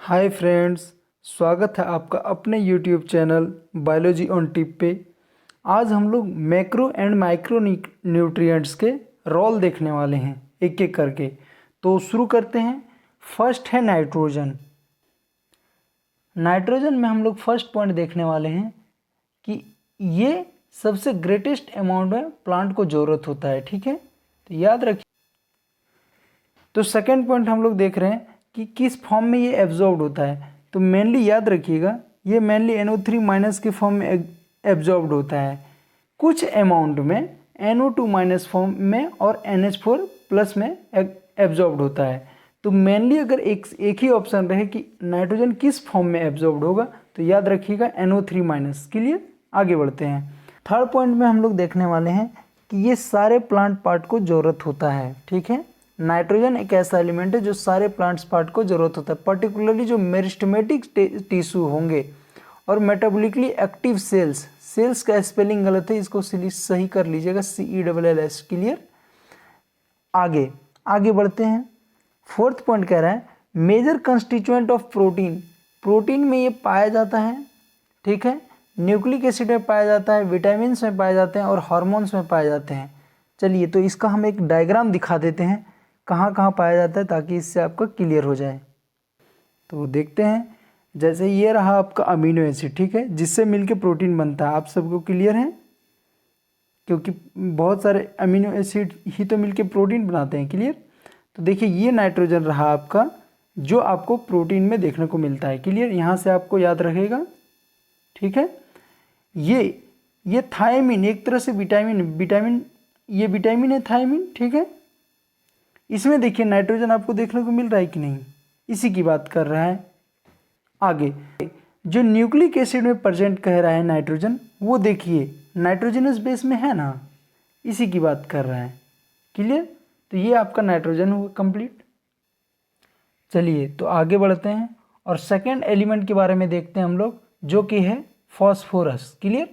Hi friends, स्वागत है आपका अपने YouTube channel biology on tip पे। आज हम लोग मैक्रो एंड माइक्रो न्यूट्रिएंट्स के रोल देखने वाले हैं एक एक करके। तो शुरू करते हैं। फर्स्ट है नाइट्रोजन। नाइट्रोजन में हम लोग फर्स्ट पॉइंट देखने वाले हैं कि ये सबसे ग्रेटेस्ट अमाउंट में प्लांट को ज़रूरत होता है। ठीक है, तो याद रखिए। तो सेकेंड पॉइंट हम लोग देख रहे हैं कि किस फॉर्म में ये एब्जॉर्ब्ड होता है। तो मेनली याद रखिएगा, ये मेनली NO3- के फॉर्म में एब्जॉर्ब्ड होता है। कुछ अमाउंट में NO2- फॉर्म में और NH4+ में एब्जॉर्ब्ड होता है। तो मेनली अगर एक ही ऑप्शन रहे कि नाइट्रोजन किस फॉर्म में एब्जॉर्ब्ड होगा, तो याद रखिएगा NO3-। क्लियर, आगे बढ़ते हैं। थर्ड पॉइंट में हम लोग देखने वाले हैं कि ये सारे प्लांट पार्ट को ज़रूरत होता है। ठीक है, नाइट्रोजन एक ऐसा एलिमेंट है जो सारे प्लांट्स पार्ट को ज़रूरत होता है, पर्टिकुलरली जो मेरिस्टेमेटिक टिश्यू होंगे और मेटाबॉलिकली एक्टिव सेल्स का स्पेलिंग गलत है, इसको सही कर लीजिएगा, CELLS। क्लियर, आगे बढ़ते हैं। फोर्थ पॉइंट कह रहा है मेजर कंस्टिट्यूएंट ऑफ प्रोटीन में ये पाया जाता है। ठीक है, न्यूक्लिक एसिड में पाया जाता है, विटामिन में पाए जाते हैं और हार्मोन्स में पाए जाते हैं। चलिए, तो इसका हम एक डायग्राम दिखा देते हैं कहाँ कहाँ पाया जाता है, ताकि इससे आपका क्लियर हो जाए। तो देखते हैं, जैसे ये रहा आपका अमीनो एसिड। ठीक है, जिससे मिलके प्रोटीन बनता है। आप सबको क्लियर है, क्योंकि बहुत सारे अमीनो एसिड ही तो मिलके प्रोटीन बनाते हैं। क्लियर, तो देखिए ये नाइट्रोजन रहा आपका, जो आपको प्रोटीन में देखने को मिलता है। क्लियर, यहाँ से आपको याद रखेगा। ठीक है, ये थायमिन एक तरह से विटामिन ये विटामिन है थायमिन। ठीक है, इसमें देखिए नाइट्रोजन आपको देखने को मिल रहा है कि नहीं, इसी की बात कर रहा है। आगे जो न्यूक्लिक एसिड में प्रेजेंट कह रहा है नाइट्रोजन, वो देखिए नाइट्रोजनस बेस में है ना, इसी की बात कर रहा है। क्लियर, तो ये आपका नाइट्रोजन हुआ कंप्लीट। चलिए, तो आगे बढ़ते हैं और सेकेंड एलिमेंट के बारे में देखते हैं हम लोग, जो कि है फॉस्फोरस। क्लियर,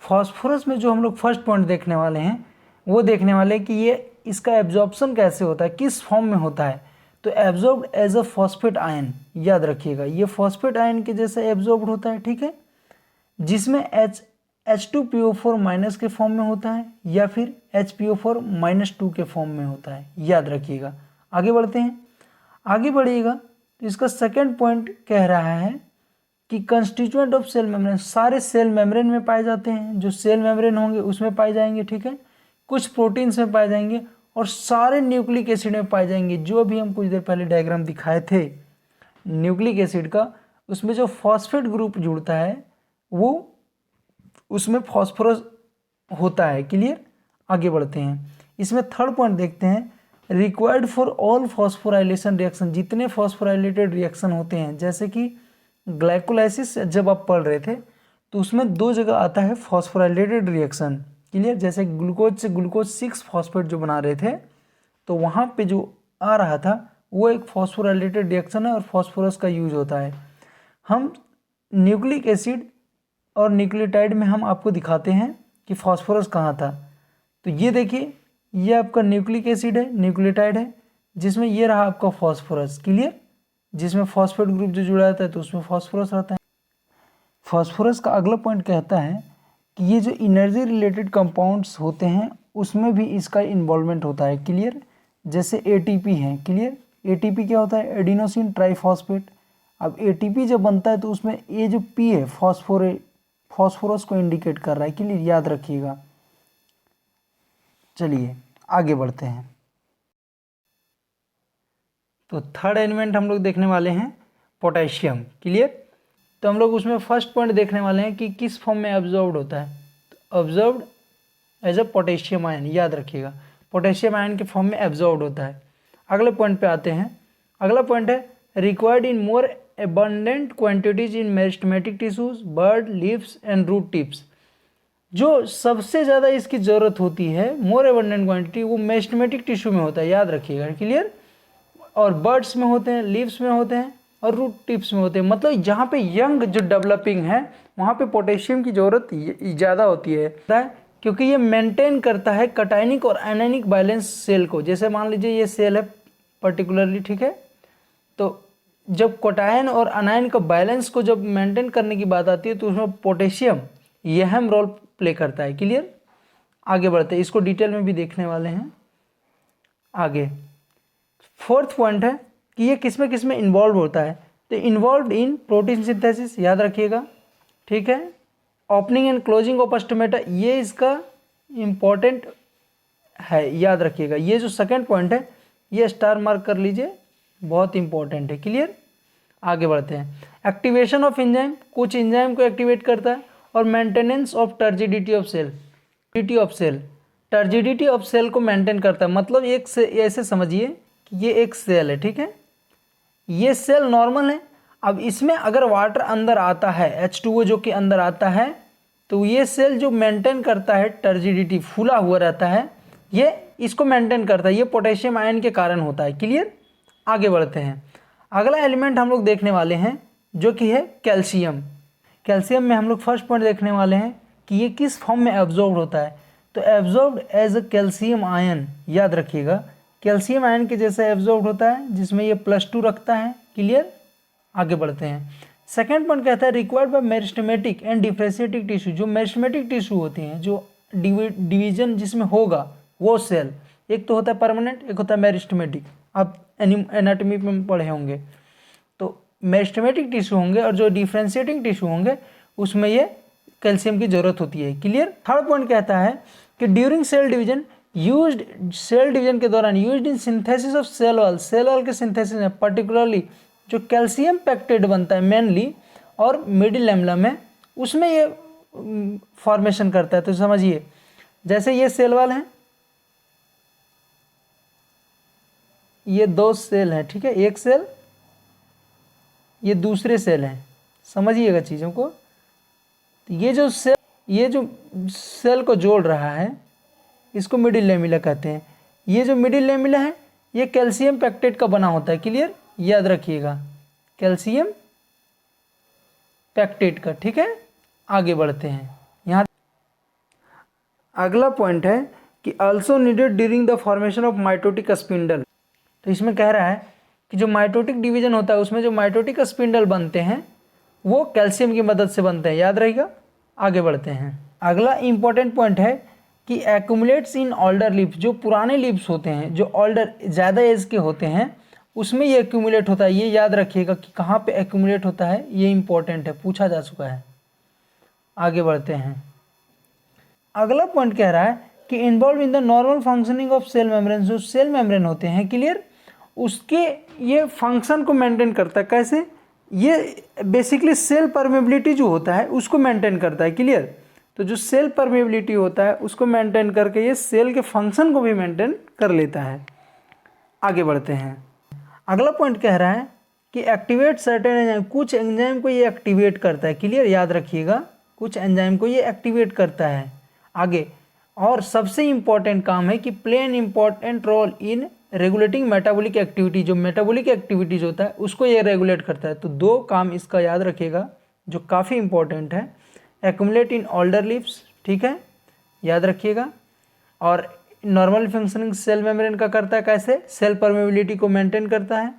फॉस्फोरस में जो हम लोग फर्स्ट पॉइंट देखने वाले हैं, वो देखने वाले हैं कि ये इसका एब्जॉर्प्शन कैसे होता है, किस फॉर्म में होता है। तो absorbed as a phosphate ion, याद रखिएगा, ये फॉस्फेट आयन के जैसे एब्जॉर्ब्ड होता है। ठीक है, जिसमें H2PO4- के फॉर्म में होता है या फिर HPO4-2 के फॉर्म में होता है, याद रखिएगा। आगे बढ़ते हैं, आगे बढ़िएगा। तो इसका सेकेंड पॉइंट कह रहा है कि कंस्टिट्यूएंट ऑफ सेल मेम्ब्रेन, सारे सेल मेम्ब्रेन में पाए जाते हैं, जो सेल मेम्ब्रेन होंगे उसमें पाए जाएंगे। ठीक है, कुछ प्रोटीन्स में पाए जाएंगे और सारे न्यूक्लिक एसिड में पाए जाएंगे। जो अभी हम कुछ देर पहले डायग्राम दिखाए थे न्यूक्लिक एसिड का, उसमें जो फॉस्फेट ग्रुप जुड़ता है वो उसमें फॉस्फोरस होता है। क्लियर, आगे बढ़ते हैं। इसमें थर्ड पॉइंट देखते हैं, required for all phosphorylation reaction, जितने फॉस्फोराइलेटेड रिएक्शन होते हैं, जैसे कि ग्लाइकोलाइसिस जब आप पढ़ रहे थे तो उसमें दो जगह आता है फॉस्फोराइलेटेड रिएक्शन। क्लियर, जैसे ग्लूकोज से ग्लूकोज 6 फॉस्फेट जो बना रहे थे, तो वहाँ पे जो आ रहा था वो एक फॉस्फोराइलेटेड रिएक्शन है और फॉस्फोरस का यूज होता है। हम न्यूक्लिक एसिड और न्यूक्लियोटाइड में हम आपको दिखाते हैं कि फॉस्फोरस कहाँ था। तो ये देखिए, ये आपका न्यूक्लिक एसिड है, न्यूक्लियोटाइड है, जिसमें ये रहा आपका फॉस्फोरस। क्लियर, जिसमें फॉस्फेट ग्रुप जो जुड़ा रहता है तो उसमें फॉस्फोरस रहता है। फॉस्फोरस का अगला पॉइंट कहता है कि ये जो एनर्जी रिलेटेड कंपाउंड्स होते हैं उसमें भी इसका इन्वॉल्वमेंट होता है। क्लियर, जैसे ATP है। क्लियर, ATP क्या होता है, एडिनोसिन ट्राइफॉस्फेट। अब ATP जब बनता है तो उसमें ये जो P है फॉस्फोरस को इंडिकेट कर रहा है। क्लियर, याद रखिएगा। चलिए आगे बढ़ते हैं। तो थर्ड एलिमेंट हम लोग देखने वाले हैं पोटेशियम। क्लियर, तो हम लोग उसमें फर्स्ट पॉइंट देखने वाले हैं कि किस फॉर्म में ऑब्जर्व्ड होता है। तो observed as a potassium ion, याद रखिएगा, पोटेशियम आयन के फॉर्म में ऑब्जर्व्ड होता है। अगले पॉइंट पे आते हैं। अगला पॉइंट है required in more abundant quantities in meristematic tissues, bird, leaves and root tips. जो सबसे ज़्यादा इसकी ज़रूरत होती है मोर एबंडेंट क्वांटिटी, वो मेरिस्टेमेटिक टिश्यू में होता है, याद रखिएगा। क्लियर, और बर्ड्स में होते हैं, लीव्स में होते हैं और रूट टिप्स में होते हैं। मतलब जहाँ पे यंग जो डेवलपिंग है वहाँ पे पोटेशियम की ज़रूरत ज़्यादा होती है, क्योंकि ये मेंटेन करता है कटायनिक और एनायनिक बैलेंस सेल को। जैसे मान लीजिए ये सेल है पर्टिकुलरली, ठीक है, तो जब कोटायन और अनायन का बैलेंस को जब मेंटेन करने की बात आती है तो उसमें पोटेशियम ये अहम रोल प्ले करता है। क्लियर? आगे बढ़ते हैं, इसको डिटेल में भी देखने वाले हैं आगे। फोर्थ पॉइंट है कि ये किस में इन्वॉल्व होता है, तो इन्वॉल्व इन प्रोटीन सिंथेसिस, याद रखिएगा। ठीक है, opening and closing of stomata, ये इसका इम्पॉर्टेंट है, याद रखिएगा। ये जो सेकंड पॉइंट है ये स्टार मार्क कर लीजिए, बहुत इंपॉर्टेंट है। क्लियर? आगे बढ़ते हैं। एक्टिवेशन ऑफ एंजाइम, कुछ एंजाइम को एक्टिवेट करता है, और maintenance of turgidity of cell, turgidity of cell को मेंटेन करता है। मतलब एक से ऐसे समझिए कि ये एक सेल है, ठीक है, ये सेल नॉर्मल है। अब इसमें अगर वाटर अंदर आता है, H2O जो कि अंदर आता है, तो ये सेल जो मेंटेन करता है टर्जिडिटी, फूला हुआ रहता है, ये इसको मेंटेन करता है। ये पोटेशियम आयन के कारण होता है। क्लियर? आगे बढ़ते हैं। अगला एलिमेंट हम लोग देखने वाले हैं जो कि है कैल्शियम। कैल्शियम में हम लोग फर्स्ट पॉइंट देखने वाले हैं कि ये किस फॉर्म में एब्जॉर्ब होता है, तो absorb as a calcium ion, याद रखिएगा। कैल्शियम आयन के जैसे एब्जॉर्ब होता है, जिसमें ये +2 रखता है। क्लियर? आगे बढ़ते हैं। सेकेंड पॉइंट कहता है required by meristematic and differentiated tissue, जो मेरिस्टेमेटिक टिश्यू होते हैं, जो डिवीजन जिसमें होगा वो सेल, एक तो होता है परमानेंट, एक होता है मेरिस्टेमेटिक। आप एनाटॉमी में पढ़े होंगे, तो मेरिस्टेमेटिक टिश्यू होंगे और जो डिफरेंशिएटिंग टिश्यू होंगे उसमें ये कैल्शियम की जरूरत होती है। क्लियर? थर्ड पॉइंट कहता है कि during cell division used, cell division के दौरान used in synthesis of cell wall के सिंथेसिस में, पर्टिकुलरली जो कैल्शियम पैक्टेट बनता है मेनली और मिडिल लैमेला में, उसमें ये फॉर्मेशन करता है। तो समझिए, जैसे ये सेल वॉल है, ये 2 सेल हैं, ठीक है, एक सेल, ये दूसरे सेल हैं, समझिएगा चीज़ों को। तो ये जो सेल को जोड़ रहा है इसको मिडिल लैमेला कहते हैं। ये जो मिडिल लैमेला है ये कैल्शियम पैक्टेट का बना होता है। क्लियर? याद रखिएगा, कैल्शियम पैक्टेट का। ठीक है, आगे बढ़ते हैं। यहाँ अगला पॉइंट है कि also needed during the formation of mitotic spindle. तो इसमें कह रहा है कि जो माइटोटिक डिवीजन होता है उसमें जो माइटोटिक स्पिंडल बनते हैं वो कैल्शियम की मदद से बनते हैं, याद रहेगा। आगे बढ़ते हैं। अगला इंपॉर्टेंट पॉइंट है कि एक्यूमुलेट्स इन ओल्डर लीव्स, जो पुराने लीव्स होते हैं, जो ओल्डर ज़्यादा एज के होते हैं, उसमें ये एक्यूमुलेट होता है। ये याद रखिएगा कि कहाँ पे एक्यूमुलेट होता है, ये इंपॉर्टेंट है, पूछा जा चुका है। आगे बढ़ते हैं। अगला पॉइंट कह रहा है कि involve in the normal functioning of cell membrane, जो सेल मेम्ब्रेन होते हैं, क्लियर, उसके ये फंक्शन को मेंटेन करता है। कैसे? ये बेसिकली सेल परमेबिलिटी जो होता है उसको मेंटेन करता है। क्लियर? तो जो सेल परमेबिलिटी होता है उसको मेंटेन करके ये सेल के फंक्शन को भी मेंटेन कर लेता है। आगे बढ़ते हैं। अगला पॉइंट कह रहा है कि एक्टिवेट सर्टेन एंजाइम, कुछ एंजाइम को ये एक्टिवेट करता है। क्लियर? याद रखिएगा, कुछ एंजाइम को ये एक्टिवेट करता है। आगे, और सबसे इम्पॉर्टेंट काम है कि play an important role in regulating metabolic activity, जो मेटाबॉलिक एक्टिविटीज होता है उसको ये रेगुलेट करता है। तो 2 काम इसका याद रखिएगा जो काफ़ी इंपॉर्टेंट है। एक्यूमुलेट इन ओल्डर लीव्स, ठीक है, याद रखिएगा। और नॉर्मल फंक्शनिंग सेल मेम्ब्रेन का करता है, कैसे? सेल परमेबिलिटी को मेंटेन करता है।